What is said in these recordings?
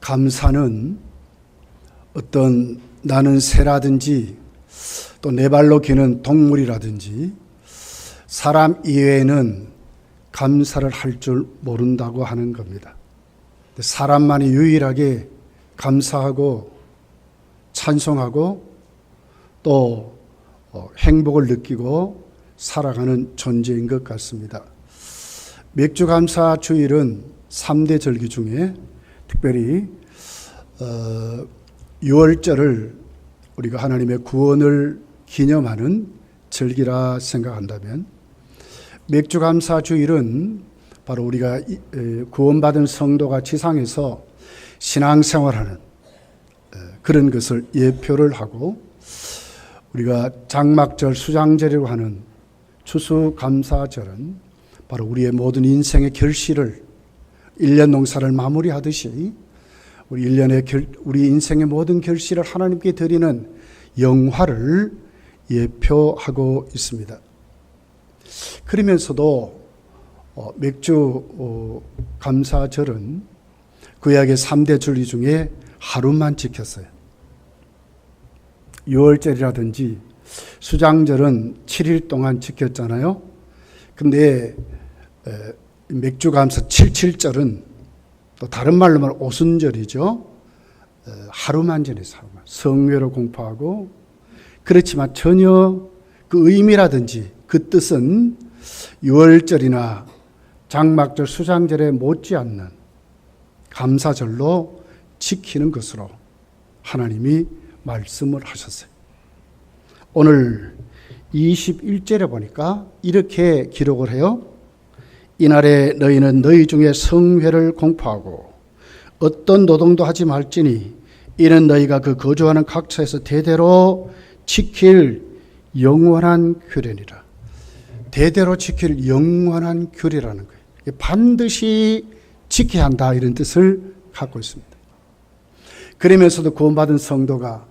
감사는 어떤 나는 새라든지 또 네 발로 기는 동물이라든지 사람 이외에는 감사를 할 줄 모른다고 하는 겁니다. 사람만이 유일하게 감사하고 찬송하고 또 행복을 느끼고 살아가는 존재인 것 같습니다. 맥주감사 주일은 3대 절기 중에 특별히 6월절을 우리가 하나님의 구원을 기념하는 절기라 생각한다면 맥주감사 주일은 바로 우리가 구원받은 성도가 지상에서 신앙생활하는 그런 것을 예표를 하고 우리가 장막절, 수장절이라고 하는 추수감사절은 바로 우리의 모든 인생의 결실을 1년 농사를 마무리하듯이 우리 인생의 모든 결실을 하나님께 드리는 영화를 예표하고 있습니다. 그러면서도 맥주 감사절은 구약의 3대 절기 중에 하루만 지켰어요. 6월절이라든지 수장절은 7일 동안 지켰잖아요. 근데 맥주감사 77절은 또 다른 말로 말하면 오순절이죠. 하루만 지냈어요. 하루만. 성회로 공포하고 그렇지만 전혀 그 의미라든지 그 뜻은 6월절이나 장막절, 수장절에 못지않는 감사절로 지키는 것으로 하나님이 말씀을 하셨어요. 오늘 21절에 보니까 이렇게 기록을 해요. 이날에 너희는 너희 중에 성회를 공포하고 어떤 노동도 하지 말지니 이는 너희가 그 거주하는 각처에서 대대로 지킬 영원한 규례니라. 대대로 지킬 영원한 규례라는 거예요. 반드시 지켜야 한다 이런 뜻을 갖고 있습니다. 그러면서도 구원받은 성도가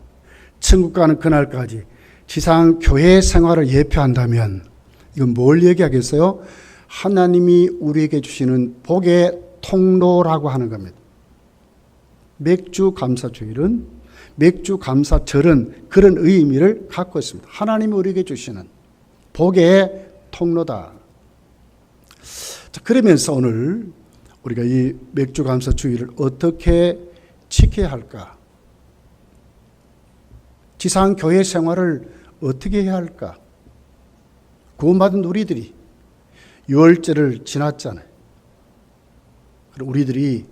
천국 가는 그날까지 지상 교회 생활을 예표한다면 이건 뭘 얘기하겠어요? 하나님이 우리에게 주시는 복의 통로라고 하는 겁니다. 맥주감사주일은 맥주감사절은 그런 의미를 갖고 있습니다. 하나님이 우리에게 주시는 복의 통로다. 자, 그러면서 오늘 우리가 이 맥주감사주일을 어떻게 지켜야 할까? 지상 교회 생활을 어떻게 해야 할까? 구원받은 우리들이 6월절을 지났잖아요. 그럼 우리들이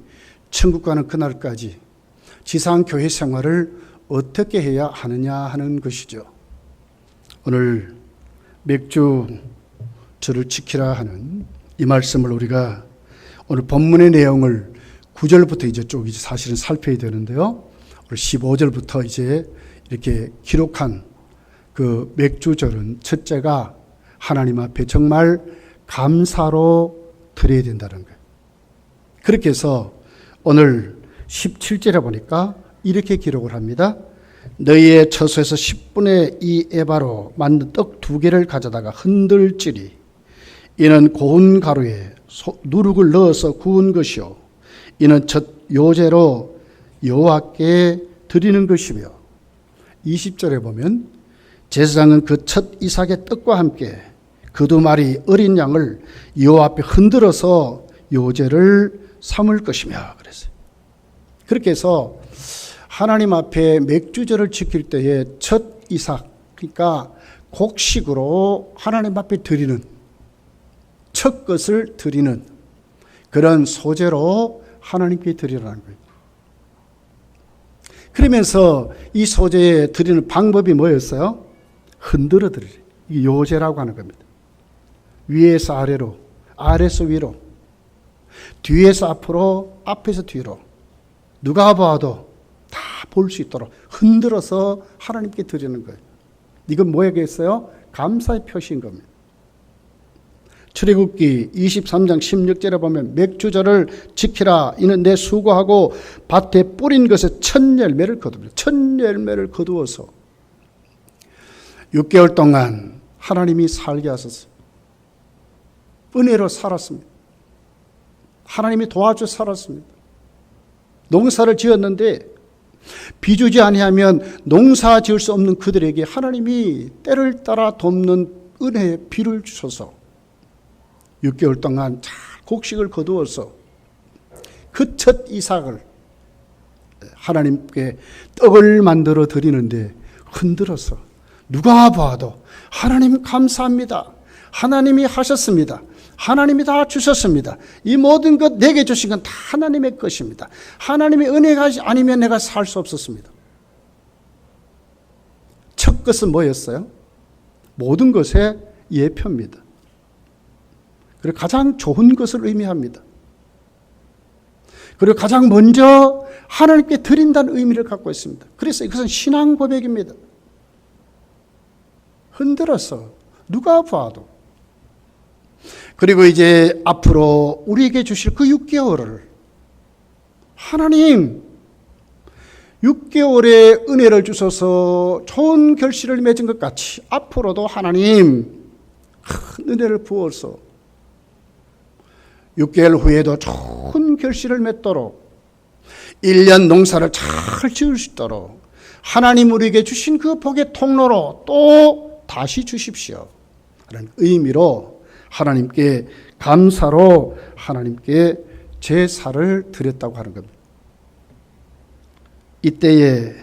천국 가는 그날까지 지상 교회 생활을 어떻게 해야 하느냐 하는 것이죠. 오늘 맥주절을 지키라 하는 이 말씀을 우리가 오늘 본문의 내용을 9절부터 이제 쭉 이제 사실은 살펴야 되는데요. 오늘 15절부터 이제 이렇게 기록한 그 맥주절은 첫째가 하나님 앞에 정말 감사로 드려야 된다는 거예요. 그렇게 해서 오늘 17절에 보니까 이렇게 기록을 합니다. 너희의 처소에서 10분의 2 에바로 만든 떡 2개를 가져다가 흔들지니 이는 고운 가루에 누룩을 넣어서 구운 것이요 이는 첫 요제로 여호와께 드리는 것이며 20절에 보면 제사장은 그 첫 이삭의 떡과 함께 그 2마리 어린 양을 여호와 앞에 흔들어서 요제를 삼을 것이며 그랬어요. 그렇게 해서 하나님 앞에 맥주절을 지킬 때에 첫 이삭, 그러니까 곡식으로 하나님 앞에 드리는 첫 것을 드리는 그런 소제로 하나님께 드리라는 거예요. 그러면서 이 소제에 드리는 방법이 뭐였어요? 흔들어 드리래. 이게 요제라고 하는 겁니다. 위에서 아래로, 아래에서 위로, 뒤에서 앞으로, 앞에서 뒤로 누가 봐도 다 볼 수 있도록 흔들어서 하나님께 드리는 거예요. 이건 뭐겠어요? 감사의 표시인 겁니다. 출애굽기 23장 16절에 보면 맥주절을 지키라. 이는 내 수고하고 밭에 뿌린 것에 첫 열매를 거둡니다. 첫 열매를 거두어서 6개월 동안 하나님이 살게 하셨어요. 은혜로 살았습니다. 하나님이 도와줘 살았습니다. 농사를 지었는데 비주지 아니하면 농사 지을 수 없는 그들에게 하나님이 때를 따라 돕는 은혜의 비를 주셔서 6개월 동안 잘 곡식을 거두어서 그 첫 이삭을 하나님께 떡을 만들어 드리는데 흔들어서 누가 봐도 하나님 감사합니다. 하나님이 하셨습니다. 하나님이 다 주셨습니다. 이 모든 것 내게 주신 건 다 하나님의 것입니다. 하나님의 은혜가 아니면 내가 살 수 없었습니다. 첫 것은 뭐였어요? 모든 것의 예표입니다. 그리고 가장 좋은 것을 의미합니다. 그리고 가장 먼저 하나님께 드린다는 의미를 갖고 있습니다. 그래서 이것은 신앙 고백입니다. 흔들어서 누가 봐도. 그리고 이제 앞으로 우리에게 주실 그 6개월을 하나님 6개월의 은혜를 주셔서 좋은 결실을 맺은 것 같이 앞으로도 하나님 큰 은혜를 부어서 6개월 후에도 좋은 결실을 맺도록 1년 농사를 잘 지을 수 있도록 하나님 우리에게 주신 그 복의 통로로 또 다시 주십시오 하는 의미로 하나님께 감사로 하나님께 제사를 드렸다고 하는 겁니다. 이때에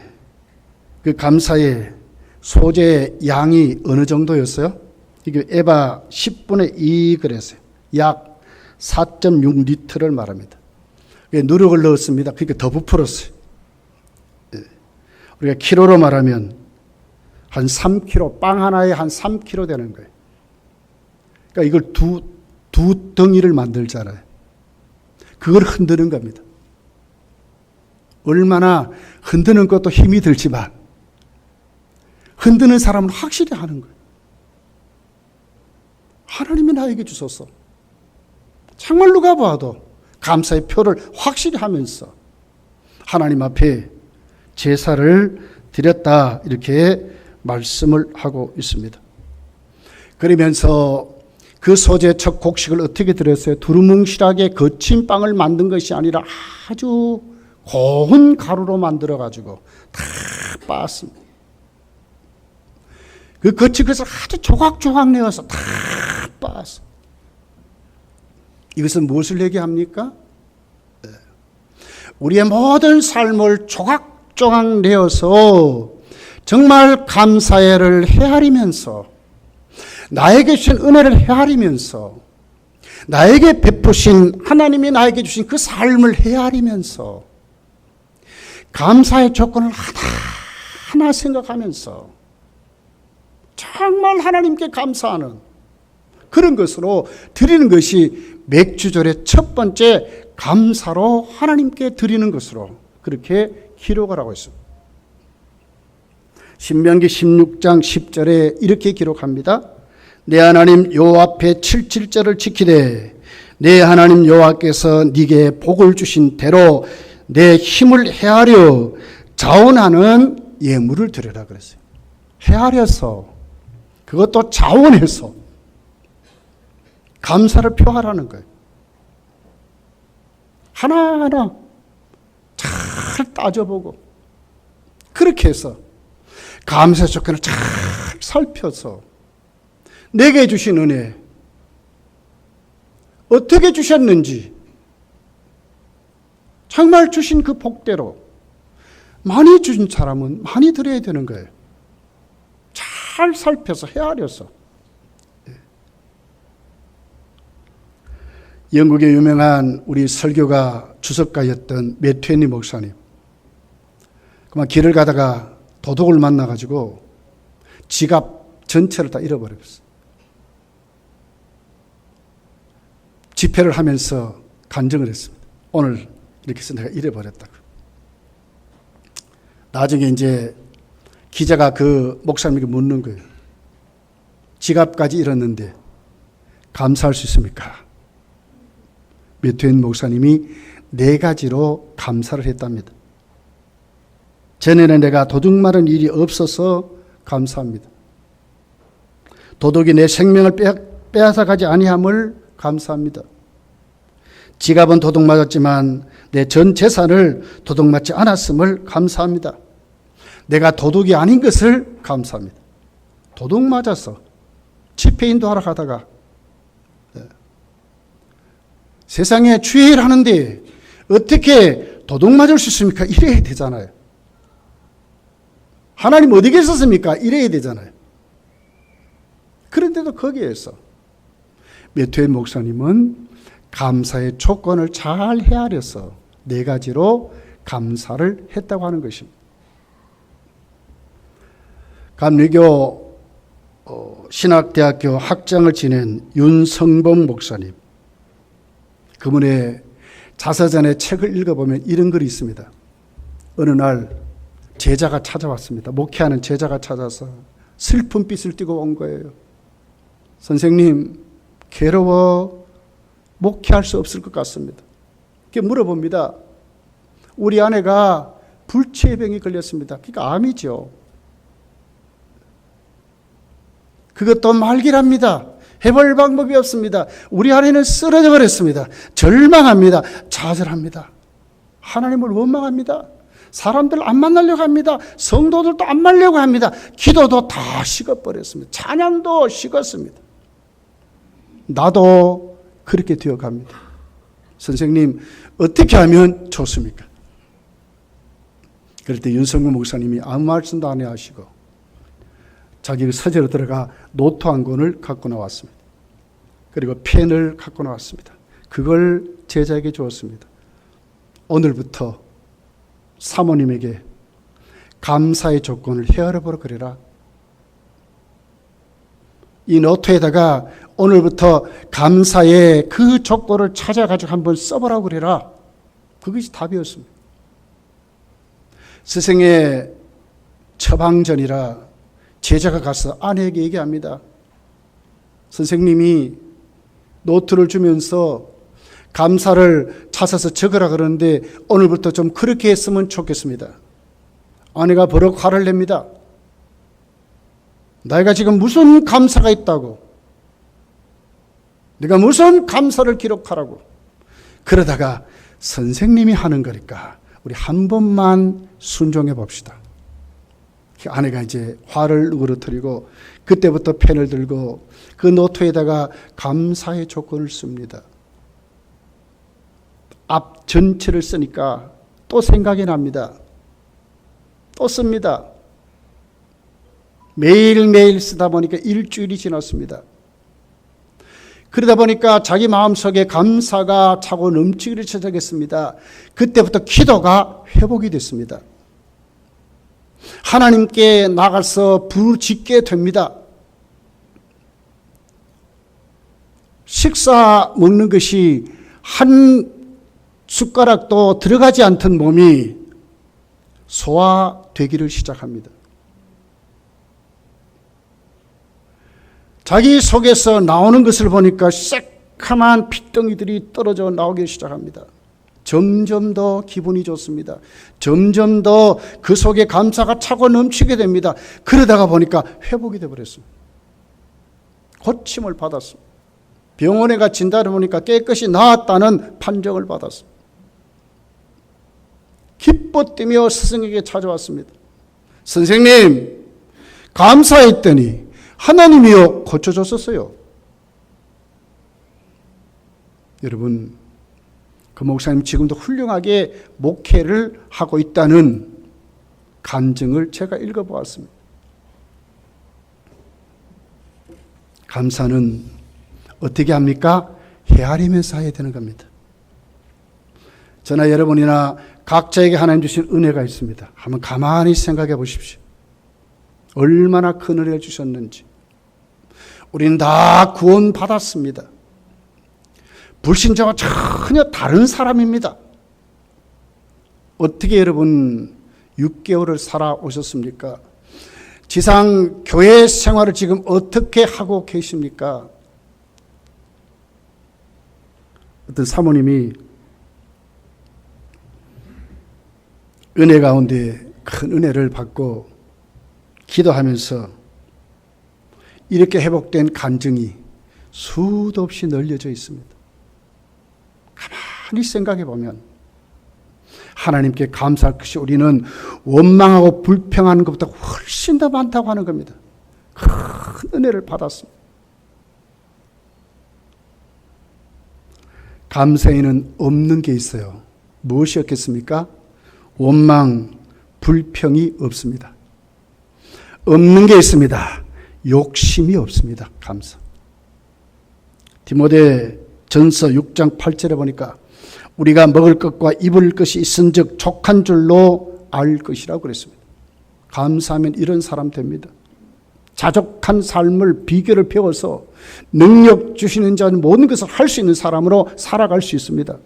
그 감사의 소재의 양이 어느 정도였어요? 이게 에바 10분의 2 그랬어요. 약 4.6리터를 말합니다. 누룩을 넣었습니다. 그러니까 더 부풀었어요. 우리가 키로로 말하면 한 3kg, 빵 하나에 한 3kg 되는 거예요. 그러니까 이걸 두 덩이를 만들잖아요. 그걸 흔드는 겁니다. 얼마나 흔드는 것도 힘이 들지만 흔드는 사람은 확실히 하는 거예요. 하나님이 나에게 주셔서 정말 누가 봐도 감사의 표를 확실히 하면서 하나님 앞에 제사를 드렸다 이렇게 말씀을 하고 있습니다. 그러면서 그 소재 첫 곡식을 어떻게 드렸어요? 두루뭉실하게 거친 빵을 만든 것이 아니라 아주 고운 가루로 만들어 가지고 다 빻았습니다. 그 거친 것을 아주 조각조각 내어서 다 빻았어요. 이것은 무엇을 얘기합니까? 우리의 모든 삶을 조각조각 내어서 정말 감사회를 헤아리면서 나에게 주신 은혜를 헤아리면서 나에게 베푸신 하나님이 나에게 주신 그 삶을 헤아리면서 감사의 조건을 하나하나 생각하면서 정말 하나님께 감사하는 그런 것으로 드리는 것이 맥주절의 첫 번째 감사로 하나님께 드리는 것으로 그렇게 기록을 하고 있습니다. 신명기 16장 10절에 이렇게 기록합니다. 내 하나님 여호와 앞에 77절을 지키되 내 하나님 여호와께서 네게 복을 주신 대로 내 힘을 헤아려 자원하는 예물을 드려라 그랬어요. 헤아려서 그것도 자원해서 감사를 표하라는 거예요. 하나하나 잘 따져보고 그렇게 해서 감사 조건을 잘 살펴서 내게 주신 은혜 어떻게 주셨는지 정말 주신 그 복대로 많이 주신 사람은 많이 드려야 되는 거예요. 잘 살펴서 헤아려서. 영국의 유명한 우리 설교가 주석가였던 매튜니 목사님. 그만 길을 가다가 도둑을 만나가지고 지갑 전체를 다 잃어버렸어요. 집회를 하면서 간증을 했습니다. 오늘 이렇게 해서 내가 잃어버렸다고. 나중에 이제 기자가 그 목사님에게 묻는 거예요. 지갑까지 잃었는데 감사할 수 있습니까? 매튜엔 목사님이 4가지로 감사를 했답니다. 전에는 내가 도둑 맞은 일이 없어서 감사합니다. 도둑이 내 생명을 빼앗아 가지 아니함을 감사합니다. 지갑은 도둑 맞았지만 내 전 재산을 도둑 맞지 않았음을 감사합니다. 내가 도둑이 아닌 것을 감사합니다. 도둑 맞았어. 집회인도 하러 가다가 세상에 주일 하는데 어떻게 도둑 맞을 수 있습니까? 이래야 되잖아요. 하나님 어디 계셨습니까? 이래야 되잖아요. 그런데도 거기에서 메투엘 목사님은 감사의 조건을 잘 헤아려서 4가지로 감사를 했다고 하는 것입니다. 감리교 신학대학교 학장을 지낸 윤성봉 목사님, 그분의 자서전의 책을 읽어보면 이런 글이 있습니다. 어느 날 제자가 찾아왔습니다. 목회하는 제자가 찾아서 슬픈 빛을 띠고 온 거예요. 선생님, 괴로워 목회할 수 없을 것 같습니다. 이렇게 물어봅니다. 우리 아내가 불치병이 걸렸습니다. 그러니까 암이죠. 그것도 말기랍니다. 해볼 방법이 없습니다. 우리 아내는 쓰러져 버렸습니다. 절망합니다. 좌절합니다. 하나님을 원망합니다. 사람들 안 만나려고 합니다. 성도들도 안 만나려고 합니다. 기도도 다 식어버렸습니다. 찬양도 식었습니다. 나도 그렇게 되어갑니다. 선생님, 어떻게 하면 좋습니까? 그럴 때 윤성근 목사님이 아무 말씀도 안 하시고 자기 서재로 들어가 노트 한 권을 갖고 나왔습니다. 그리고 펜을 갖고 나왔습니다. 그걸 제자에게 주었습니다. 오늘부터 사모님에게 감사의 조건을 헤아려보라 그래라. 이 노트에다가 오늘부터 감사의 그 조건을 찾아가지고 한번 써보라고 그래라. 그것이 답이었습니다. 스승의 처방전이라 제자가 가서 아내에게 얘기합니다. 선생님이 노트를 주면서 감사를 찾아서 적으라 그러는데 오늘부터 좀 그렇게 했으면 좋겠습니다. 아내가 버럭 화를 냅니다. 내가 지금 무슨 감사가 있다고? 내가 무슨 감사를 기록하라고? 그러다가 선생님이 하는 거니까 우리 한 번만 순종해 봅시다. 아내가 이제 화를 누그러뜨리고 그때부터 펜을 들고 그 노트에다가 감사의 조건을 씁니다. 앞 전체를 쓰니까 또 생각이 납니다. 또 씁니다. 매일매일 쓰다 보니까 일주일이 지났습니다. 그러다 보니까 자기 마음속에 감사가 차고 넘치기를 시작했습니다. 그때부터 기도가 회복이 됐습니다. 하나님께 나가서 부르짖게 됩니다. 식사 먹는 것이 한 숟가락도 들어가지 않던 몸이 소화되기를 시작합니다. 자기 속에서 나오는 것을 보니까 새카만 핏덩이들이 떨어져 나오기 시작합니다. 점점 더 기분이 좋습니다. 점점 더 그 속에 감사가 차고 넘치게 됩니다. 그러다가 보니까 회복이 되어버렸습니다. 고침을 받았습니다. 병원에 가 진단을 보니까 깨끗이 나았다는 판정을 받았습니다. 기뻐 뛰며 스승에게 찾아왔습니다. 선생님, 감사했더니 하나님이요 고쳐줬었어요. 여러분, 그 목사님 지금도 훌륭하게 목회를 하고 있다는 간증을 제가 읽어보았습니다. 감사는 어떻게 합니까? 헤아리면서 해야 되는 겁니다. 저나 여러분이나 각자에게 하나님 주신 은혜가 있습니다. 한번 가만히 생각해 보십시오. 얼마나 큰 은혜를 주셨는지. 우리는 다 구원 받았습니다. 불신자와 전혀 다른 사람입니다. 어떻게 여러분 6개월을 살아오셨습니까? 지상 교회 생활을 지금 어떻게 하고 계십니까? 어떤 사모님이 은혜 가운데 큰 은혜를 받고 기도하면서 이렇게 회복된 간증이 수도 없이 널려져 있습니다. 가만히 가만히 생각해 보면 하나님께 감사할 것이 우리는 원망하고 불평하는 것보다 훨씬 더 많다고 하는 겁니다. 큰 은혜를 받았습니다. 감사에는 없는 게 있어요. 무엇이었겠습니까? 원망, 불평이 없습니다. 없는 게 있습니다. 욕심이 없습니다. 감사. 디모데 전서 6장 8절에 보니까 우리가 먹을 것과 입을 것이 있은즉 족한 줄로 알 것이라고 그랬습니다. 감사하면 이런 사람 됩니다. 자족한 삶을 비결을 배워서 능력 주시는 자는 모든 것을 할 수 있는 사람으로 살아갈 수 있습니다.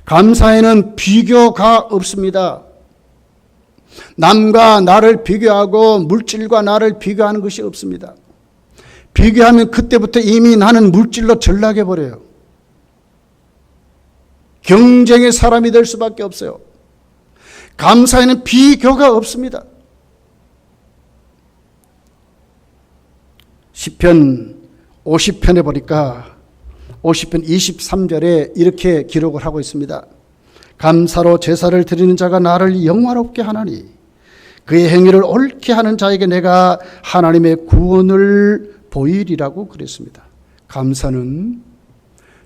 감사에는 비교가 없습니다. 남과 나를 비교하고 물질과 나를 비교하는 것이 없습니다. 비교하면 그때부터 이미 나는 물질로 전락해 버려요. 경쟁의 사람이 될 수밖에 없어요. 감사에는 비교가 없습니다. 시편 50편에 보니까 50편 23절에 이렇게 기록을 하고 있습니다. 감사로 제사를 드리는 자가 나를 영화롭게 하나니 그의 행위를 옳게 하는 자에게 내가 하나님의 구원을 보이리라고 그랬습니다. 감사는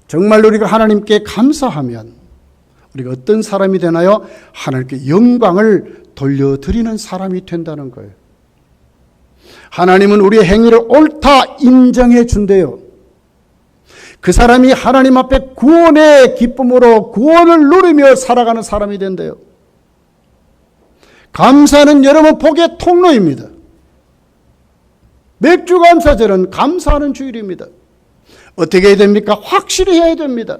정말 우리가 하나님께 감사하면 우리가 어떤 사람이 되나요? 하나님께 영광을 돌려드리는 사람이 된다는 거예요. 하나님은 우리의 행위를 옳다 인정해 준대요. 그 사람이 하나님 앞에 구원의 기쁨으로 구원을 누리며 살아가는 사람이 된대요. 감사는 여러분 복의 통로입니다. 맥주감사절은 감사하는 주일입니다. 어떻게 해야 됩니까? 확실히 해야 됩니다.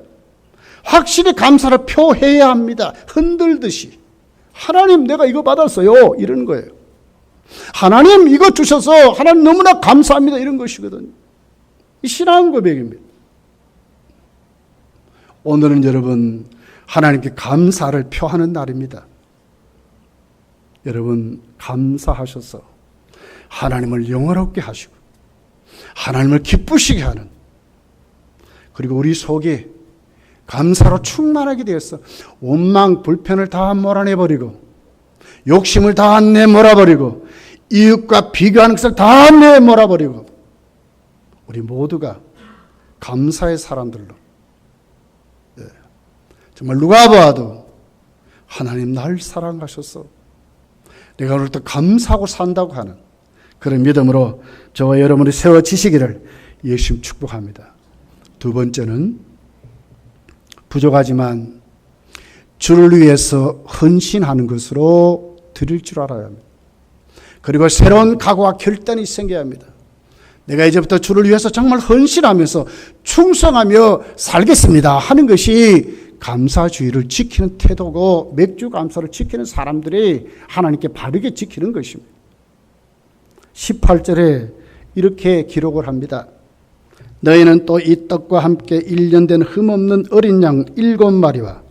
확실히 감사를 표해야 합니다. 흔들듯이. 하나님 내가 이거 받았어요. 이런 거예요. 하나님 이거 주셔서 하나님 너무나 감사합니다. 이런 것이거든요. 이 신앙 고백입니다. 오늘은 여러분 하나님께 감사를 표하는 날입니다. 여러분 감사하셔서 하나님을 영화롭게 하시고 하나님을 기쁘시게 하는, 그리고 우리 속에 감사로 충만하게 되어서 원망 불편을 다 몰아내버리고 욕심을 다 내몰아버리고 이웃과 비교하는 것을 다 내몰아버리고 우리 모두가 감사의 사람들로, 정말 누가 봐도 하나님 날 사랑하셔서 내가 오늘부터 감사하고 산다고 하는 그런 믿음으로 저와 여러분이 세워지시기를 예수님 축복합니다. 두 번째는 부족하지만 주를 위해서 헌신하는 것으로 드릴 줄 알아야 합니다. 그리고 새로운 각오와 결단이 생겨야 합니다. 내가 이제부터 주를 위해서 정말 헌신하면서 충성하며 살겠습니다 하는 것이 감사주의를 지키는 태도고 맥주 감사를 지키는 사람들이 하나님께 바르게 지키는 것입니다. 18절에 이렇게 기록을 합니다. 너희는 또 이 떡과 함께 1년 된 흠없는 어린 양 7마리와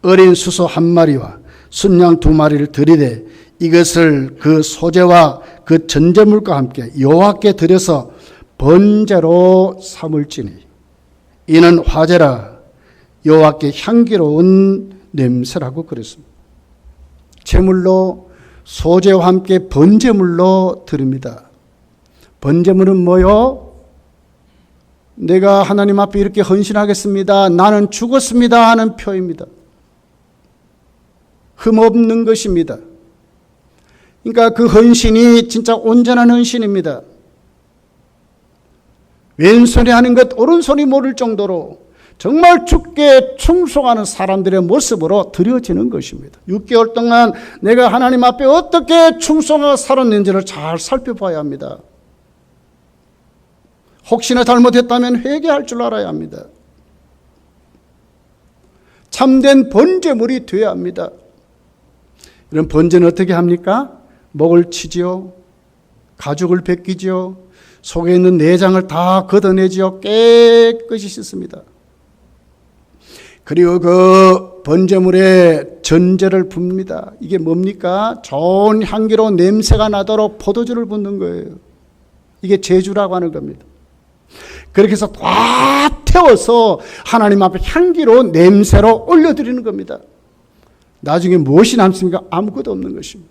어린 수소 1마리와 순양 2마리를 드리되 이것을 그 소제와 그 전제물과 함께 여호와께 드려서 번제로 삼을지니 이는 화제라 여호와께 향기로운 냄새라고 그랬습니다. 제물로 소제와 함께 번제물로 드립니다. 번제물은 뭐요? 내가 하나님 앞에 이렇게 헌신하겠습니다. 나는 죽었습니다 하는 표입니다. 흠없는 것입니다. 그러니까 그 헌신이 진짜 온전한 헌신입니다. 왼손이 하는 것 오른손이 모를 정도로 정말 주께 충성하는 사람들의 모습으로 드려지는 것입니다. 6개월 동안 내가 하나님 앞에 어떻게 충성하고 살았는지를 잘 살펴봐야 합니다. 혹시나 잘못했다면 회개할 줄 알아야 합니다. 참된 번제물이 되어야 합니다. 이런 번제는 어떻게 합니까? 목을 치지요. 가죽을 벗기지요. 속에 있는 내장을 다 걷어내지요. 깨끗이 씻습니다. 그리고 그 번제물에 전제를 붓습니다. 이게 뭡니까? 좋은 향기로운 냄새가 나도록 포도주를 붓는 거예요. 이게 제주라고 하는 겁니다. 그렇게 해서 다 태워서 하나님 앞에 향기로 냄새로 올려드리는 겁니다. 나중에 무엇이 남습니까? 아무것도 없는 것입니다.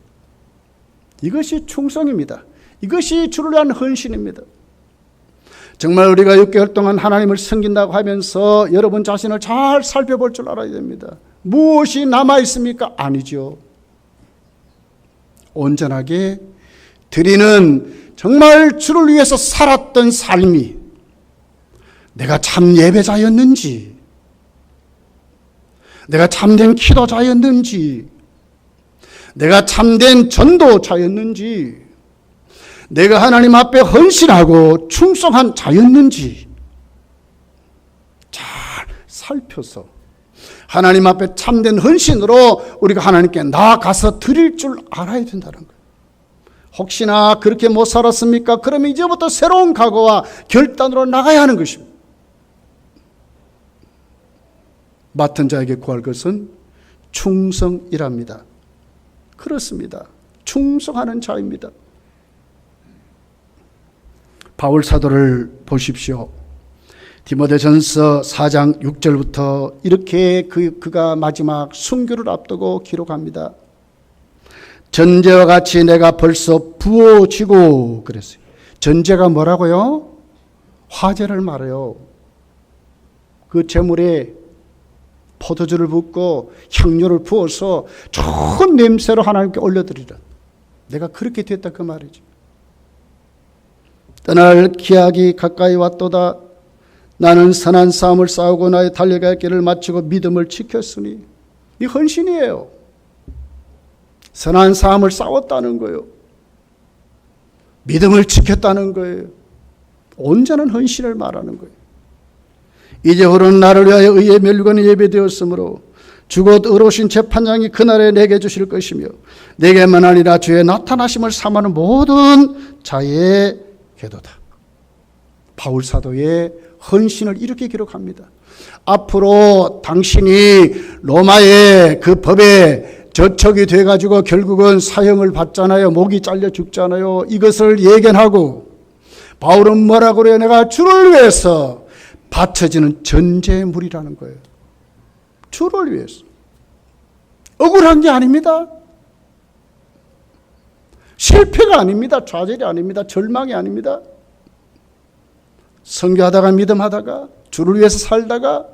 이것이 충성입니다. 이것이 주를 위한 헌신입니다. 정말 우리가 6개월 동안 하나님을 섬긴다고 하면서 여러분 자신을 잘 살펴볼 줄 알아야 됩니다. 무엇이 남아있습니까? 아니죠. 온전하게 드리는 정말 주를 위해서 살았던 삶이 내가 참 예배자였는지, 내가 참된 기도자였는지, 내가 참된 전도자였는지, 내가 하나님 앞에 헌신하고 충성한 자였는지 잘 살펴서 하나님 앞에 참된 헌신으로 우리가 하나님께 나아가서 드릴 줄 알아야 된다는 거예요. 혹시나 그렇게 못 살았습니까? 그러면 이제부터 새로운 각오와 결단으로 나가야 하는 것입니다. 맡은 자에게 구할 것은 충성이랍니다. 그렇습니다. 충성하는 자입니다. 바울 사도를 보십시오. 디모데전서 4장 6절부터 이렇게 그가 마지막 순교를 앞두고 기록합니다. 전제와 같이 내가 벌써 부어지고 그랬어요. 전제가 뭐라고요? 화제를 말해요. 그 제물에 포도주를 붓고 향료를 부어서 좋은 냄새로 하나님께 올려드리라. 내가 그렇게 됐다 그 말이죠. 떠날 기약이 가까이 왔도다. 나는 선한 싸움을 싸우고 나의 달려갈 길을 마치고 믿음을 지켰으니. 이 헌신이에요. 선한 싸움을 싸웠다는 거예요. 믿음을 지켰다는 거예요. 온전한 헌신을 말하는 거예요. 이제후로는 나를 위하여 의의 멸관이 예배되었으므로 주곧 의로우신 재판장이 그날에 내게 주실 것이며 내게만 아니라 주의 나타나심을 삼하는 모든 자의 궤도다. 바울 사도의 헌신을 이렇게 기록합니다. 앞으로 당신이 로마의 그 법에 저촉이 돼가지고 결국은 사형을 받잖아요. 목이 잘려 죽잖아요. 이것을 예견하고 바울은 뭐라고 그래요? 내가 주를 위해서 바쳐지는 전제물이라는 거예요. 주를 위해서. 억울한 게 아닙니다. 실패가 아닙니다. 좌절이 아닙니다. 절망이 아닙니다. 선교하다가 믿음하다가 주를 위해서 살다가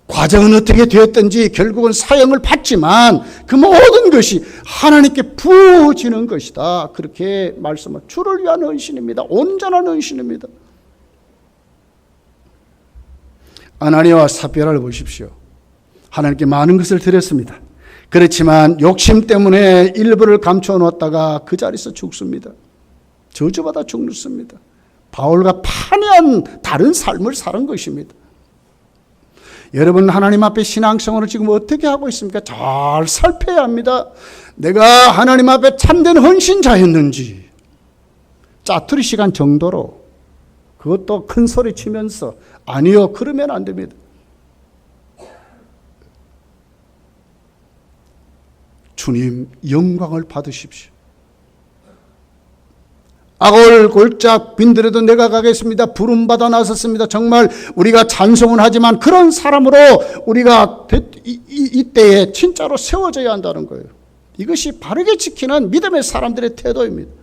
과정은 어떻게 되었든지 결국은 사형을 받지만 그 모든 것이 하나님께 부어지는 것이다. 그렇게 말씀을 주를 위한 헌신입니다. 온전한 헌신입니다. 아나니아와 삽비라를 보십시오. 하나님께 많은 것을 드렸습니다. 그렇지만 욕심 때문에 일부를 감춰 놓았다가 그 자리에서 죽습니다. 저주받아 죽습니다. 바울과 판이한 다른 삶을 사는 것입니다. 여러분 하나님 앞에 신앙생활을 지금 어떻게 하고 있습니까? 잘 살펴야 합니다. 내가 하나님 앞에 참된 헌신자였는지 짜투리 시간 정도로 그것도 큰 소리 치면서 아니요 그러면 안 됩니다. 주님 영광을 받으십시오. 악을 골짝 빈들에도 내가 가겠습니다. 부름받아 나섰습니다. 정말 우리가 찬송은 하지만 그런 사람으로 우리가 이때에 진짜로 세워져야 한다는 거예요. 이것이 바르게 지키는 믿음의 사람들의 태도입니다.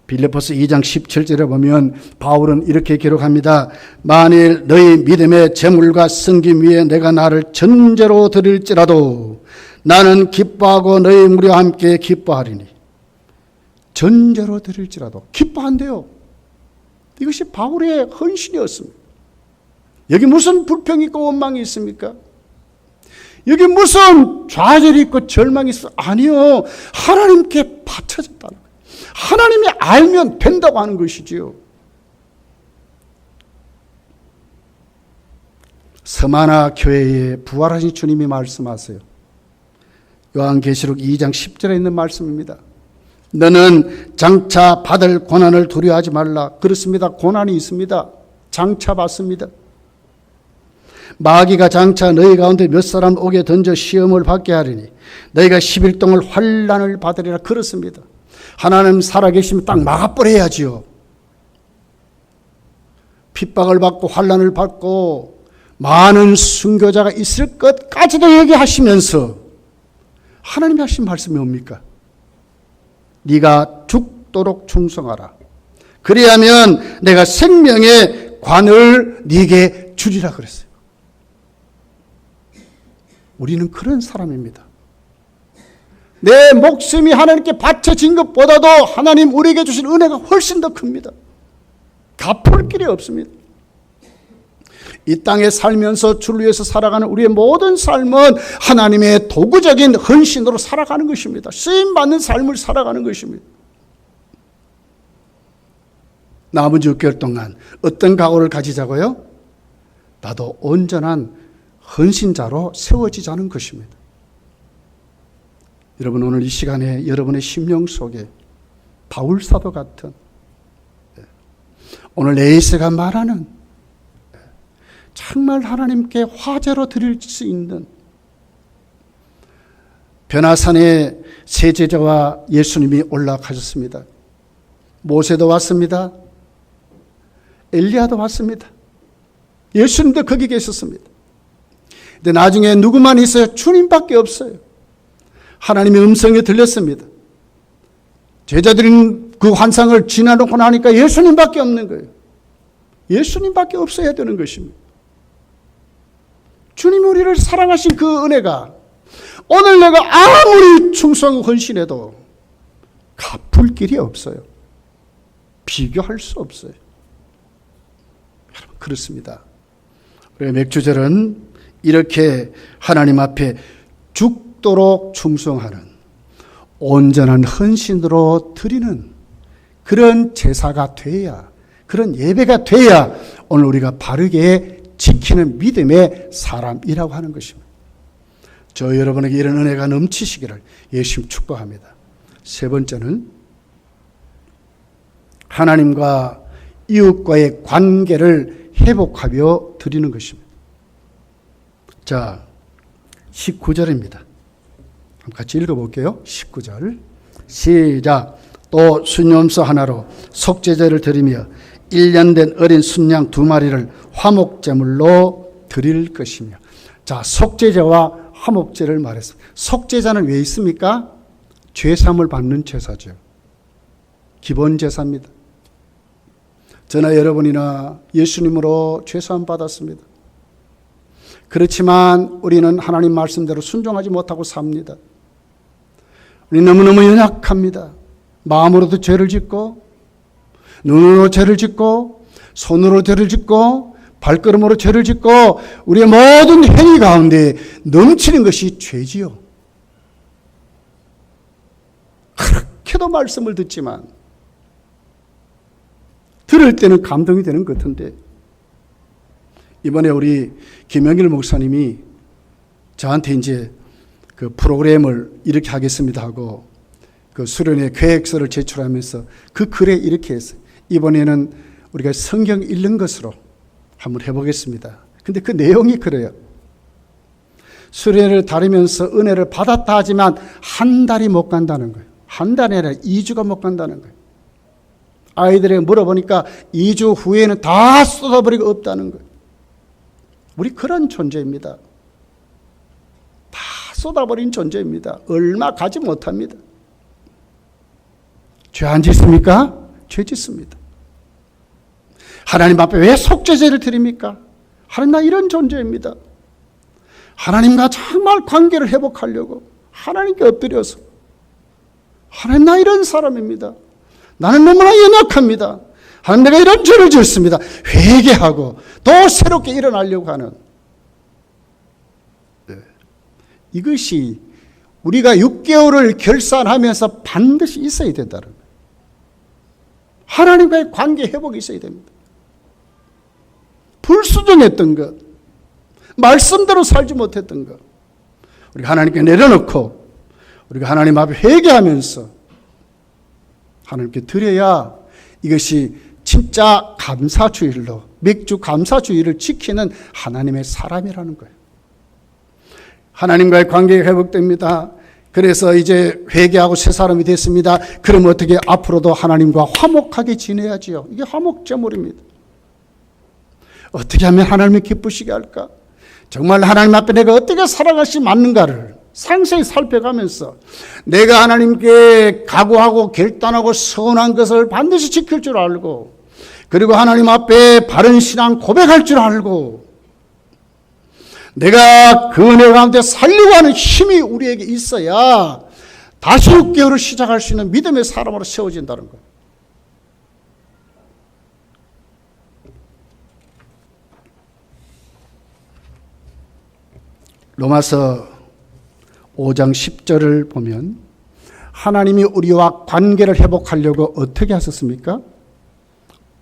빌립보서 2장 17절에 보면 바울은 이렇게 기록합니다. 만일 너희 믿음의 재물과 섬김 위에 내가 나를 전제로 드릴지라도 나는 기뻐하고 너희 무리와 함께 기뻐하리니. 전제로 드릴지라도 기뻐한대요. 이것이 바울의 헌신이었습니다. 여기 무슨 불평이 있고 원망이 있습니까? 여기 무슨 좌절이 있고 절망이 있어? 아니요. 하나님께 바쳐졌다는 거예요. 하나님이 알면 된다고 하는 것이지요. 서마나 교회에 부활하신 주님이 말씀하세요. 요한계시록 2장 10절에 있는 말씀입니다. 너는 장차 받을 고난을 두려워하지 말라. 그렇습니다. 고난이 있습니다. 장차 받습니다. 마귀가 장차 너희 가운데 몇 사람 오게 던져 시험을 받게 하리니 너희가 10일 동안 환난을 받으리라. 그렇습니다. 하나님 살아계시면 딱 막아버려야지요. 핍박을 받고 환난을 받고 많은 순교자가 있을 것까지도 얘기하시면서 하나님이 하신 말씀이 뭡니까? 네가 죽도록 충성하라. 그리하면 내가 생명의 관을 네게 주리라 그랬어요. 우리는 그런 사람입니다. 내 목숨이 하나님께 바쳐진 것보다도 하나님 우리에게 주신 은혜가 훨씬 더 큽니다. 갚을 길이 없습니다. 이 땅에 살면서 주를 위해서 살아가는 우리의 모든 삶은 하나님의 도구적인 헌신으로 살아가는 것입니다. 쓰임받는 삶을 살아가는 것입니다. 남은 6개월 동안 어떤 각오를 가지자고요? 나도 온전한 헌신자로 세워지자는 것입니다. 여러분, 오늘 이 시간에 여러분의 심령 속에 바울사도 같은, 오늘 에이스가 말하는 정말 하나님께 화제로 드릴 수 있는, 변화산에 세 제자와 예수님이 올라가셨습니다. 모세도 왔습니다. 엘리야도 왔습니다. 예수님도 거기 계셨습니다. 근데 나중에 누구만 있어요? 주님밖에 없어요. 하나님의 음성이 들렸습니다. 제자들이 그 환상을 지나놓고 나니까 예수님밖에 없는 거예요. 예수님밖에 없어야 되는 것입니다. 주님이 우리를 사랑하신 그 은혜가 오늘 내가 아무리 충성하고 헌신해도 갚을 길이 없어요. 비교할 수 없어요. 여러분, 그렇습니다. 우리 맥주절은 이렇게 하나님 앞에 죽도록 충성하는 온전한 헌신으로 드리는 그런 제사가 돼야, 그런 예배가 돼야 오늘 우리가 바르게 지키는 믿음의 사람이라고 하는 것입니다. 저 여러분에게 이런 은혜가 넘치시기를 예수님 축복합니다. 세 번째는 하나님과 이웃과의 관계를 회복하며 드리는 것입니다. 자, 19절입니다. 같이 읽어볼게요. 19절 시작. 또 순염소 하나로 속죄제를 드리며 1년 된 어린 순양 2마리를 화목제물로 드릴 것이며. 자, 속죄제와 화목제를 말했습니다. 속죄제는 왜 있습니까? 죄사함을 받는 제사죠. 기본 제사입니다. 저나 여러분이나 예수님으로 죄사함 받았습니다. 그렇지만 우리는 하나님 말씀대로 순종하지 못하고 삽니다. 우리 너무너무 연약합니다. 마음으로도 죄를 짓고, 눈으로 죄를 짓고, 손으로 죄를 짓고, 발걸음으로 죄를 짓고, 우리의 모든 행위 가운데 넘치는 것이 죄지요. 그렇게도 말씀을 듣지만 들을 때는 감동이 되는 것 같은데, 이번에 우리 김영길 목사님이 저한테 이제 그 프로그램을 이렇게 하겠습니다 하고 그 수련회 계획서를 제출하면서 그 글에 이렇게 했어요. 이번에는 우리가 성경 읽는 것으로 한번 해보겠습니다. 근데 그 내용이 그래요. 수련회를 다니면서 은혜를 받았다 하지만 한 달이 못 간다는 거예요. 한 달이 아니라 2주가 못 간다는 거예요. 아이들에게 물어보니까 2주 후에는 다 쏟아버리고 없다는 거예요. 우리 그런 존재입니다. 다 쏟아버린 존재입니다. 얼마 가지 못합니다. 죄 안 짓습니까? 죄 짓습니다. 하나님 앞에 왜 속죄제를 드립니까? 하나님, 나 이런 존재입니다. 하나님과 정말 관계를 회복하려고 하나님께 엎드려서, 하나님, 나 이런 사람입니다. 나는 너무나 연약합니다. 하나님, 내가 이런 죄를 지었습니다. 회개하고 또 새롭게 일어나려고 하는, 이것이 우리가 6개월을 결산하면서 반드시 있어야 된다는 거예요. 하나님과의 관계 회복이 있어야 됩니다. 불순종했던 것, 말씀대로 살지 못했던 것, 우리가 하나님께 내려놓고 우리가 하나님 앞에 회개하면서 하나님께 드려야 이것이 진짜 감사주일로, 맥주 감사주일을 지키는 하나님의 사람이라는 거예요. 하나님과의 관계가 회복됩니다. 그래서 이제 회개하고 새 사람이 됐습니다. 그럼 어떻게 앞으로도 하나님과 화목하게 지내야지요. 이게 화목제물입니다. 어떻게 하면 하나님을 기쁘시게 할까? 정말 하나님 앞에 내가 어떻게 살아갈 수 맞는가를 상세히 살펴가면서 내가 하나님께 각오하고 결단하고 서운한 것을 반드시 지킬 줄 알고, 그리고 하나님 앞에 바른 신앙 고백할 줄 알고, 내가 그 은혜 가운데 살려고 하는 힘이 우리에게 있어야 다시 6개월을 시작할 수 있는 믿음의 사람으로 세워진다는 거예요. 로마서 5장 10절을 보면 하나님이 우리와 관계를 회복하려고 어떻게 하셨습니까?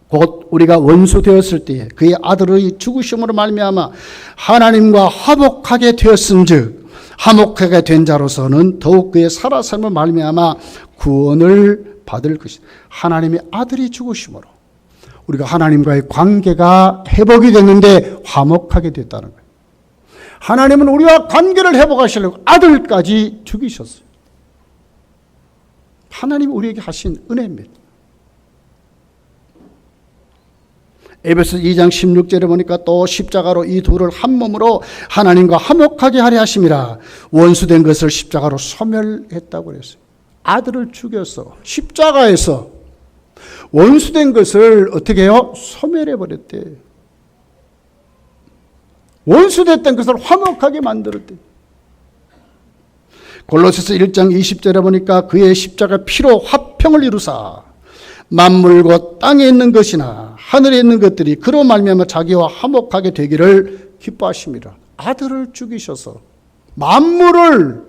곧 우리가 원수 되었을 때에 그의 아들의 죽으심으로 말미암아 하나님과 화목하게 되었은즉 화목하게 된 자로서는 더욱 그의 살아섬을 말미암아 구원을 받을 것이다. 하나님의 아들이 죽으심으로 우리가 하나님과의 관계가 회복이 됐는데 화목하게 됐다는 거예요. 하나님은 우리와 관계를 회복하시려고 아들까지 죽이셨어요. 하나님이 우리에게 하신 은혜입니다. 에베소 2장 16절에 보니까 또 십자가로 이 둘을 한 몸으로 하나님과 화목하게 하려 하심이라. 원수된 것을 십자가로 소멸했다고 그랬어요. 아들을 죽여서 십자가에서 원수된 것을 어떻게 해요? 소멸해 버렸대. 원수됐던 것을 화목하게 만들었대. 골로새서 1장 20절에 보니까 그의 십자가 피로 화평을 이루사 만물 곧 땅에 있는 것이나 하늘에 있는 것들이 그로 말미암아 자기와 화목하게 되기를 기뻐하십니다. 아들을 죽이셔서 만물을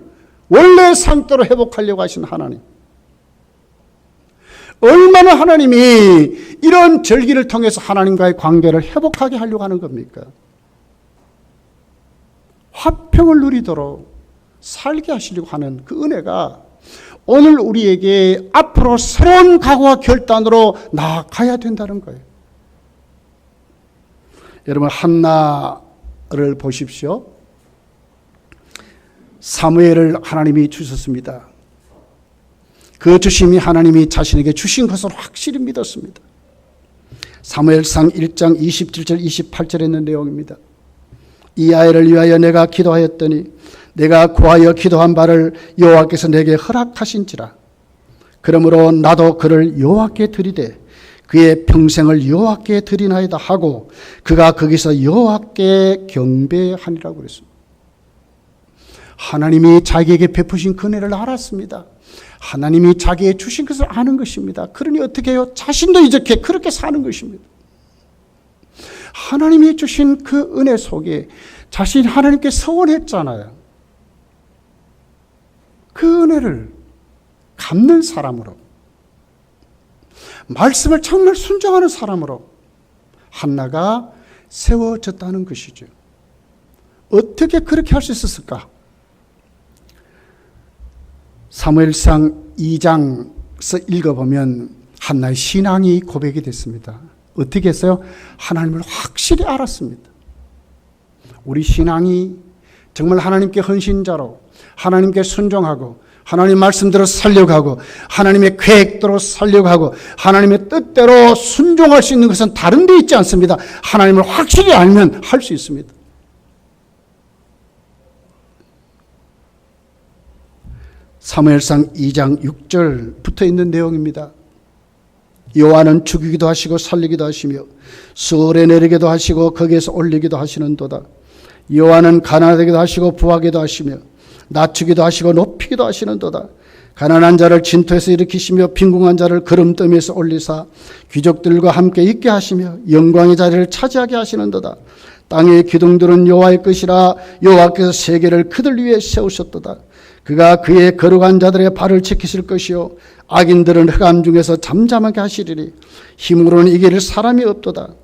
원래 상태로 회복하려고 하신 하나님. 얼마나 하나님이 이런 절기를 통해서 하나님과의 관계를 회복하게 하려고 하는 겁니까? 화평을 누리도록 살게 하시려고 하는 그 은혜가 오늘 우리에게 앞으로 새로운 각오와 결단으로 나아가야 된다는 거예요. 여러분, 한나를 보십시오. 사무엘을 하나님이 주셨습니다. 그 주심이 하나님이 자신에게 주신 것을 확실히 믿었습니다. 사무엘상 1장 27절 28절에 있는 내용입니다. 이 아이를 위하여 내가 기도하였더니 내가 구하여 기도한 바를 여호와께서 내게 허락하신지라. 그러므로 나도 그를 여호와께 드리되 그의 평생을 여호와께 드리나이다 하고 그가 거기서 여호와께 경배하니라고 그랬습니다. 하나님이 자기에게 베푸신 그 은혜를 알았습니다. 하나님이 자기에게 주신 것을 아는 것입니다. 그러니 어떻게 해요? 자신도 이렇게 그렇게 사는 것입니다. 하나님이 주신 그 은혜 속에 자신이 하나님께 서원했잖아요. 그 은혜를 갚는 사람으로, 말씀을 정말 순종하는 사람으로 한나가 세워졌다는 것이죠. 어떻게 그렇게 할 수 있었을까? 사무엘상 2장에서 읽어보면 한나의 신앙이 고백이 됐습니다. 어떻게 했어요? 하나님을 확실히 알았습니다. 우리 신앙이 정말 하나님께 헌신자로, 하나님께 순종하고, 하나님 말씀대로 살려고 하고, 하나님의 계획대로 살려고 하고, 하나님의 뜻대로 순종할 수 있는 것은 다른 데 있지 않습니다. 하나님을 확실히 알면 할 수 있습니다. 사무엘상 2장 6절 붙어 있는 내용입니다. 여호와는 죽이기도 하시고 살리기도 하시며 수월에 내리기도 하시고 거기에서 올리기도 하시는도다. 여호와는 가난하게도 하시고 부하게도 하시며 낮추기도 하시고 높이기도 하시는도다. 가난한 자를 진토에서 일으키시며 빈궁한 자를 그름더미에서 올리사 귀족들과 함께 있게 하시며 영광의 자리를 차지하게 하시는도다. 땅의 기둥들은 여호와의 것이라. 여호와께서 세계를 그들 위에 세우셨도다. 그가 그의 거룩한 자들의 발을 지키실 것이요 악인들은 흑암 중에서 잠잠하게 하시리니 힘으로는 이길 사람이 없도다.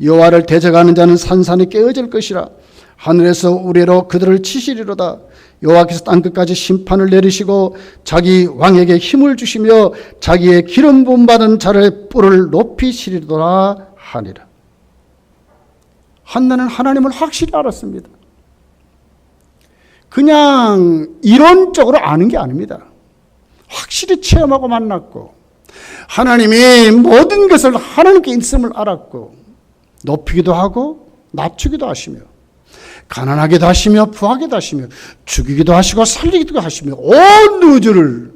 여호와를 대적하는 자는 산산이 깨어질 것이라. 하늘에서 우레로 그들을 치시리로다. 여호와께서 땅끝까지 심판을 내리시고 자기 왕에게 힘을 주시며 자기의 기름 부음 받은 자를 뿔을 높이시리로다 하니라. 한나는 하나님을 확실히 알았습니다. 그냥 이론적으로 아는 게 아닙니다. 확실히 체험하고 만났고 하나님이 모든 것을 하나님께 있음을 알았고 높이기도 하고 낮추기도 하시며 가난하게도 하시며 부하게도 하시며 죽이기도 하시고 살리기도 하시며 온 우주를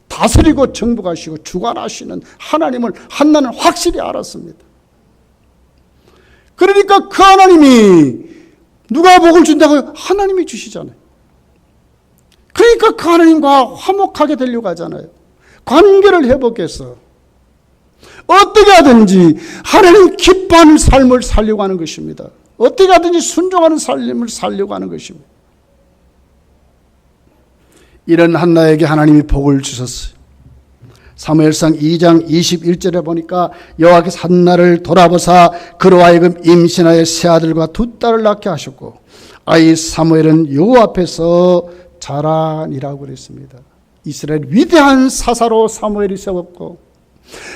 다스리고 정복하시고 주관하시는 하나님을 한나는 확실히 알았습니다. 그러니까 그 하나님이 누가 복을 준다고요? 하나님이 주시잖아요. 그러니까 그 하나님과 화목하게 되려고 하잖아요. 관계를 회복해서 어떻게 하든지 하나님 기뻐하는 삶을 살려고 하는 것입니다. 어떻게 하든지 순종하는 삶을 살려고 하는 것입니다. 이런 한나에게 하나님이 복을 주셨어요. 사무엘상 2장 21절에 보니까 여호와께서 한나를 돌아보사 그로 하여금 임신하여 세 아들과 두 딸을 낳게 하셨고 아이 사무엘은 여호와 앞에서 자라니라고 그랬습니다. 이스라엘 위대한 사사로 사무엘이 세웠고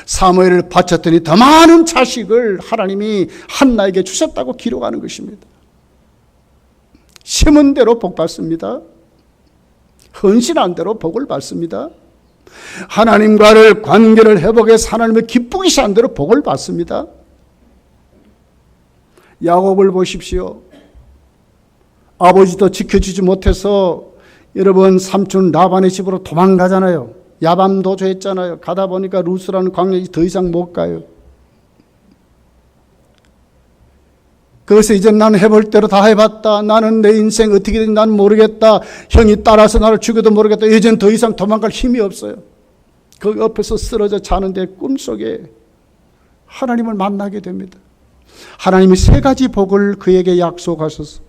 사무엘을 바쳤더니 더 많은 자식을 하나님이 한나에게 주셨다고 기록하는 것입니다. 심은 대로 복 받습니다. 헌신한 대로 복을 받습니다. 하나님과를 관계를 회복해서 하나님의 기쁘게 산 대로 복을 받습니다. 야곱을 보십시오. 아버지도 지켜주지 못해서 여러분 삼촌 라반의 집으로 도망가잖아요. 야밤도주 했잖아요. 가다 보니까 루스라는 광야에 더 이상 못 가요. 그래서 이제 나는 해볼 대로 다 해봤다. 나는 내 인생 어떻게 되는지 나는 모르겠다. 형이 따라서 나를 죽여도 모르겠다. 이젠 더 이상 도망갈 힘이 없어요. 그 옆에서 쓰러져 자는데 꿈속에 하나님을 만나게 됩니다. 하나님이 세 가지 복을 그에게 약속하셔서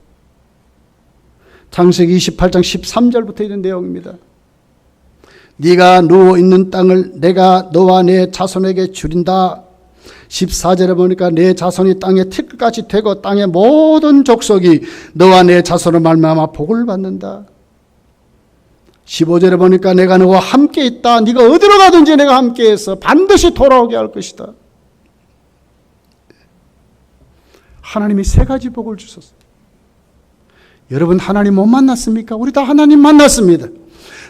창세기 28장 13절부터 있는 내용입니다. 네가 누워있는 땅을 내가 너와 내 자손에게 주린다. 14절에 보니까 내 자손이 땅의 티끌같이 되고 땅의 모든 족속이 너와 내 자손을 말미암아 복을 받는다. 15절에 보니까 내가 너와 함께 있다. 네가 어디로 가든지 내가 함께해서 반드시 돌아오게 할 것이다. 하나님이 세 가지 복을 주셨어요. 여러분 하나님 못 만났습니까? 우리 다 하나님 만났습니다.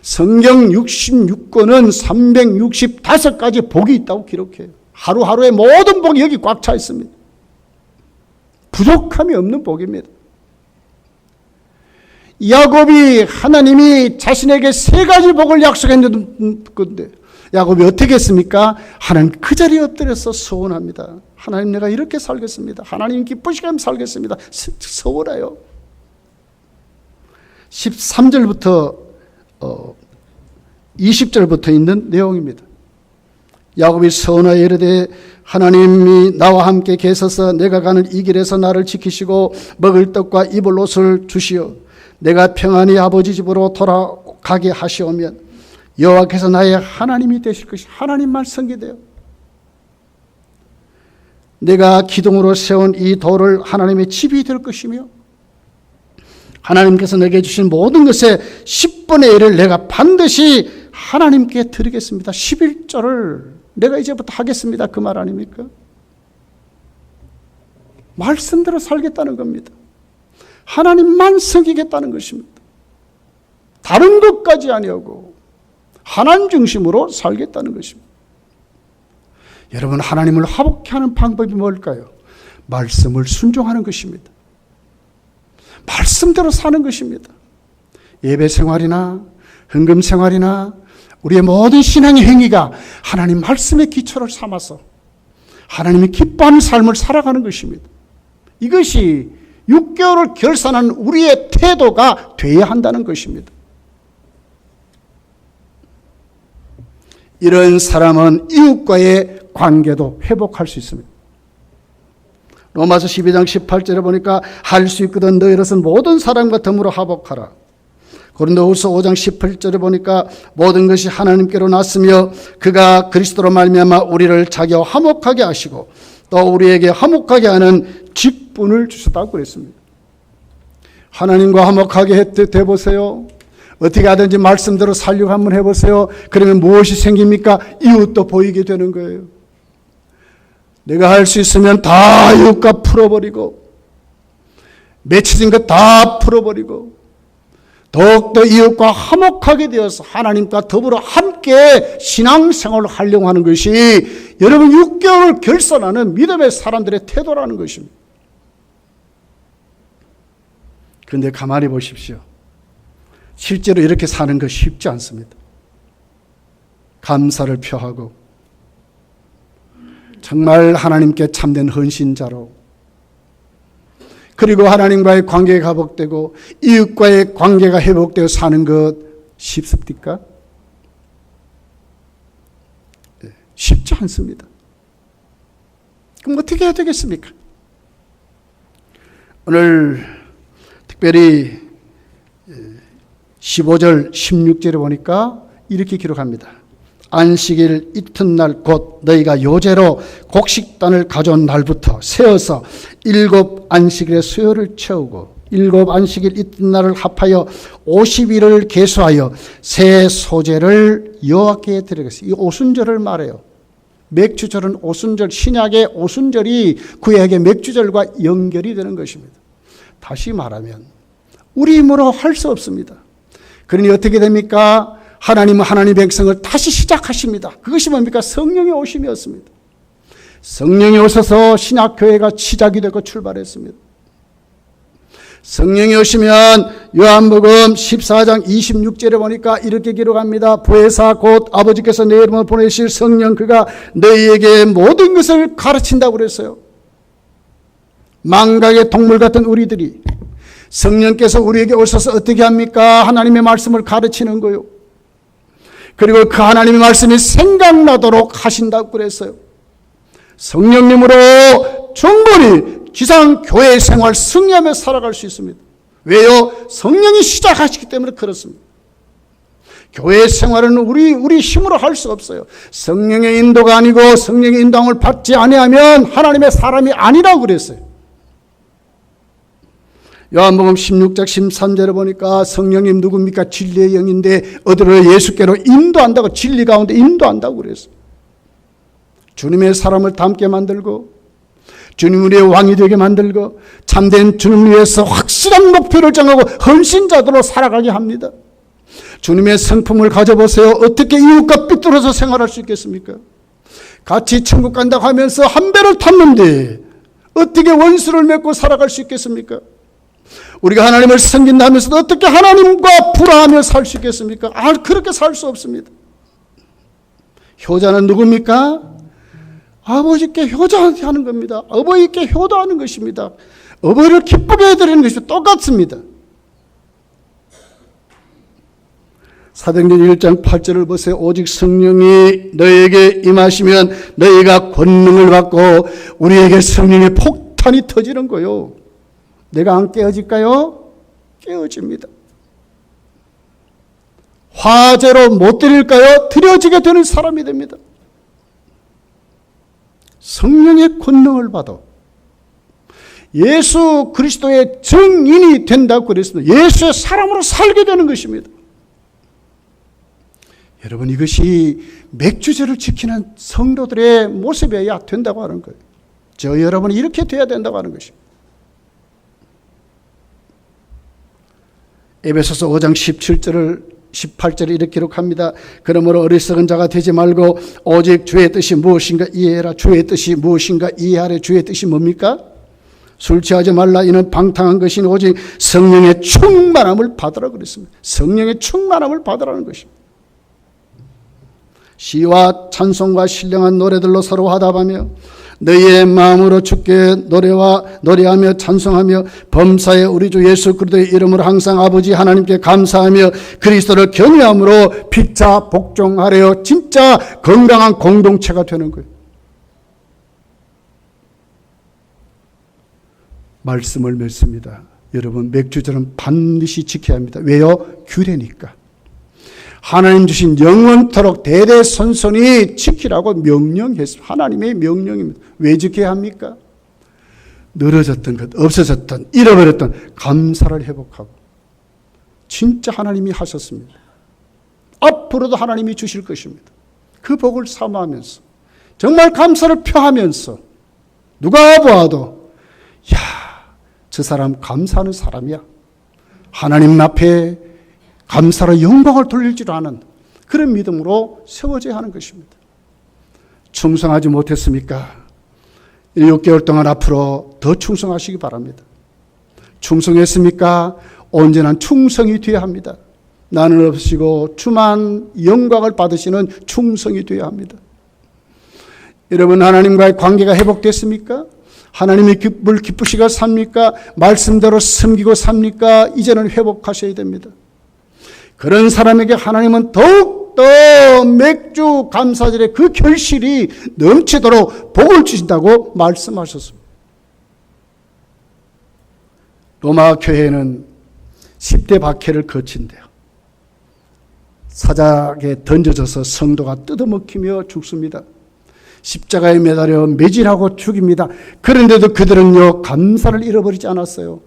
성경 66권은 365가지 복이 있다고 기록해요. 하루하루의 모든 복이 여기 꽉 차 있습니다. 부족함이 없는 복입니다. 야곱이 하나님이 자신에게 세 가지 복을 약속했는데 야곱이 어떻게 했습니까? 하나님 그 자리에 엎드려서 서원합니다. 하나님 내가 이렇게 살겠습니다. 하나님 기쁘시게 하면 살겠습니다. 서원해요. 13절부터 20절부터 있는 내용입니다. 야곱이 서원하여 이르되 하나님이 나와 함께 계셔서 내가 가는 이 길에서 나를 지키시고 먹을 떡과 입을 옷을 주시어 내가 평안히 아버지 집으로 돌아가게 하시오면 여호와께서 나의 하나님이 되실 것이 하나님만 섬기되어 내가 기둥으로 세운 이 돌을 하나님의 집이 될 것이며 하나님께서 내게 주신 모든 것의 10분의 1을 내가 반드시 하나님께 드리겠습니다. 11절을 내가 이제부터 하겠습니다. 그 말 아닙니까? 말씀대로 살겠다는 겁니다. 하나님만 섬기겠다는 것입니다. 다른 것까지 아니하고 하나님 중심으로 살겠다는 것입니다. 여러분 하나님을 화목케 하는 방법이 뭘까요? 말씀을 순종하는 것입니다. 말씀대로 사는 것입니다. 예배 생활이나 헌금 생활이나 우리의 모든 신앙의 행위가 하나님 말씀의 기초를 삼아서 하나님이 기뻐하는 삶을 살아가는 것입니다. 이것이 6개월을 결산한 우리의 태도가 되어야 한다는 것입니다. 이런 사람은 이웃과의 관계도 회복할 수 있습니다. 로마서 12장 18절에 보니까 할 수 있거든 너희로서는 모든 사람과 더불어 화목하라. 고린도후서 5장 18절에 보니까 모든 것이 하나님께로 났으며 그가 그리스도로 말미암아 우리를 자기와 화목하게 하시고 또 우리에게 화목하게 하는 직분을 주셨다고 그랬습니다. 하나님과 화목하게 돼 보세요. 어떻게 하든지 말씀대로 살려고 한번 해보세요. 그러면 무엇이 생깁니까? 이웃도 보이게 되는 거예요. 내가 할 수 있으면 다 이웃과 풀어버리고 맺혀진 것 다 풀어버리고 더욱더 이웃과 화목하게 되어서 하나님과 더불어 함께 신앙생활을 하려고 하는 것이 여러분 6개월을 결선하는 믿음의 사람들의 태도라는 것입니다. 그런데 가만히 보십시오. 실제로 이렇게 사는 것 쉽지 않습니다. 감사를 표하고 정말 하나님께 참된 헌신자로, 그리고 하나님과의 관계가 회복되고 이웃과의 관계가 회복되어 사는 것 쉽습니까? 쉽지 않습니다. 그럼 어떻게 해야 되겠습니까? 오늘 특별히 15절 16절에 보니까 이렇게 기록합니다. 안식일 이튿날 곧 너희가 요제로 곡식단을 가져온 날부터 세어서 7 안식일의 수요를 채우고 7 안식일 이튿날을 합하여 50일을 계수하여 새 소재를 여호와께 드리겠습니다. 이 오순절을 말해요. 맥주절은 오순절, 신약의 오순절이 구약의 맥주절과 연결이 되는 것입니다. 다시 말하면 우리 힘으로 할 수 없습니다. 그러니 어떻게 됩니까? 하나님은 하나님의 백성을 다시 시작하십니다. 그것이 뭡니까? 성령의 오심이었습니다. 성령이 오셔서 신약교회가 시작이 되고 출발했습니다. 성령이 오시면 요한복음 14장 26절에 보니까 이렇게 기록합니다. 보혜사 곧 아버지께서 내 이름으로 보내실 성령 그가 너희에게 모든 것을 가르친다고 그랬어요. 망각의 동물 같은 우리들이 성령께서 우리에게 오셔서 어떻게 합니까? 하나님의 말씀을 가르치는 거요. 그리고 그 하나님의 말씀이 생각나도록 하신다고 그랬어요. 성령님으로 충분히 지상교회 생활 승리하며 살아갈 수 있습니다. 왜요? 성령이 시작하시기 때문에 그렇습니다. 교회 생활은 우리 힘으로 할 수 없어요. 성령의 인도가 아니고 성령의 인도함을 받지 아니하면 하나님의 사람이 아니라고 그랬어요. 요한복음 16장 13절에 보니까 성령님 누굽니까? 진리의 영인데 어디로 예수께로 인도한다고, 진리 가운데 인도한다고 그랬어요. 주님의 사람을 닮게 만들고 주님 우리의 왕이 되게 만들고 참된 주님을 위해서 확실한 목표를 정하고 헌신자들로 살아가게 합니다. 주님의 성품을 가져보세요. 어떻게 이웃과 삐뚤어서 생활할 수 있겠습니까? 같이 천국 간다고 하면서 한 배를 탔는데 어떻게 원수를 맺고 살아갈 수 있겠습니까? 우리가 하나님을 섬긴다면서도 어떻게 하나님과 불화하며 살 수 있겠습니까? 그렇게 살 수 없습니다. 효자는 누굽니까? 아버지께 효자하는 겁니다. 어버이께 효도하는 것입니다. 어버이를 기쁘게 해드리는 것이 똑같습니다. 사도행전 1장 8절을 보세요. 오직 성령이 너희에게 임하시면 너희가 권능을 받고, 우리에게 성령의 폭탄이 터지는 거요. 내가 안 깨어질까요? 깨어집니다. 화제로 못 드릴까요? 드려지게 되는 사람이 됩니다. 성령의 권능을 받아 예수 그리스도의 증인이 된다고 그랬습니다. 예수의 사람으로 살게 되는 것입니다. 여러분, 이것이 맥주제를 지키는 성도들의 모습이어야 된다고 하는 거예요. 저 여러분이 이렇게 돼야 된다고 하는 것입니다. 에베소서 5장 18절을 이렇게 기록합니다. 그러므로 어리석은 자가 되지 말고 오직 주의 뜻이 무엇인가 이해해라. 주의 뜻이 무엇인가 이해하라. 주의 뜻이 뭡니까? 술 취하지 말라. 이는 방탕한 것이 오직 성령의 충만함을 받으라 그랬습니다. 성령의 충만함을 받으라는 것입니다. 시와 찬송과 신령한 노래들로 서로 화답하며 너희의 마음으로 주께 노래하며 찬송하며 범사에 우리 주 예수 그리스도의 이름으로 항상 아버지 하나님께 감사하며 그리스도를 경외함으로 피차 복종하래요. 진짜 건강한 공동체가 되는 거예요. 말씀을 맺습니다. 여러분, 맥주절은 반드시 지켜야 합니다. 왜요? 규례니까. 하나님 주신 영원토록 대대손손이 지키라고 명령했습니다. 하나님의 명령입니다. 왜 지켜야 합니까? 늘어졌던 것, 없어졌던, 잃어버렸던 감사를 회복하고, 진짜 하나님이 하셨습니다. 앞으로도 하나님이 주실 것입니다. 그 복을 사모하면서 정말 감사를 표하면서 누가 보아도 야, 저 사람 감사하는 사람이야. 하나님 앞에 감사로 영광을 돌릴 줄 아는 그런 믿음으로 세워져야 하는 것입니다. 충성하지 못했습니까? 6개월 동안 앞으로 더 충성하시기 바랍니다. 충성했습니까? 온전한 충성이 되어야 합니다. 나는 없으시고 주만 영광을 받으시는 충성이 되어야 합니다. 여러분, 하나님과의 관계가 회복됐습니까? 하나님의 기쁨을 기쁘시고 삽니까? 말씀대로 섬기고 삽니까? 이제는 회복하셔야 됩니다. 그런 사람에게 하나님은 더욱더 맥주 감사절의 그 결실이 넘치도록 복을 주신다고 말씀하셨습니다. 로마 교회는 10대 박해를 거친대요. 사자에 던져져서 성도가 뜯어먹히며 죽습니다. 십자가에 매달려 매질하고 죽입니다. 그런데도 그들은요, 감사를 잃어버리지 않았어요.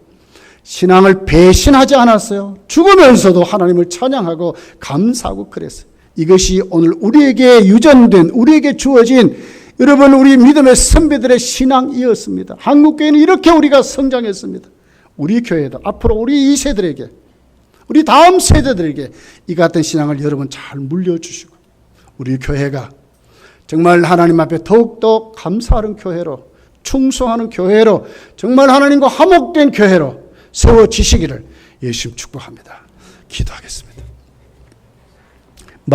신앙을 배신하지 않았어요. 죽으면서도 하나님을 찬양하고 감사하고 그랬어요. 이것이 오늘 우리에게 유전된, 우리에게 주어진 여러분, 우리 믿음의 선배들의 신앙이었습니다. 한국교회는 이렇게 우리가 성장했습니다. 우리 교회도 앞으로 우리 2세들에게, 우리 다음 세대들에게 이 같은 신앙을 여러분 잘 물려주시고, 우리 교회가 정말 하나님 앞에 더욱더 감사하는 교회로, 충성하는 교회로, 정말 하나님과 화목된 교회로 세워지시기를 예수님 축복합니다. 기도하겠습니다.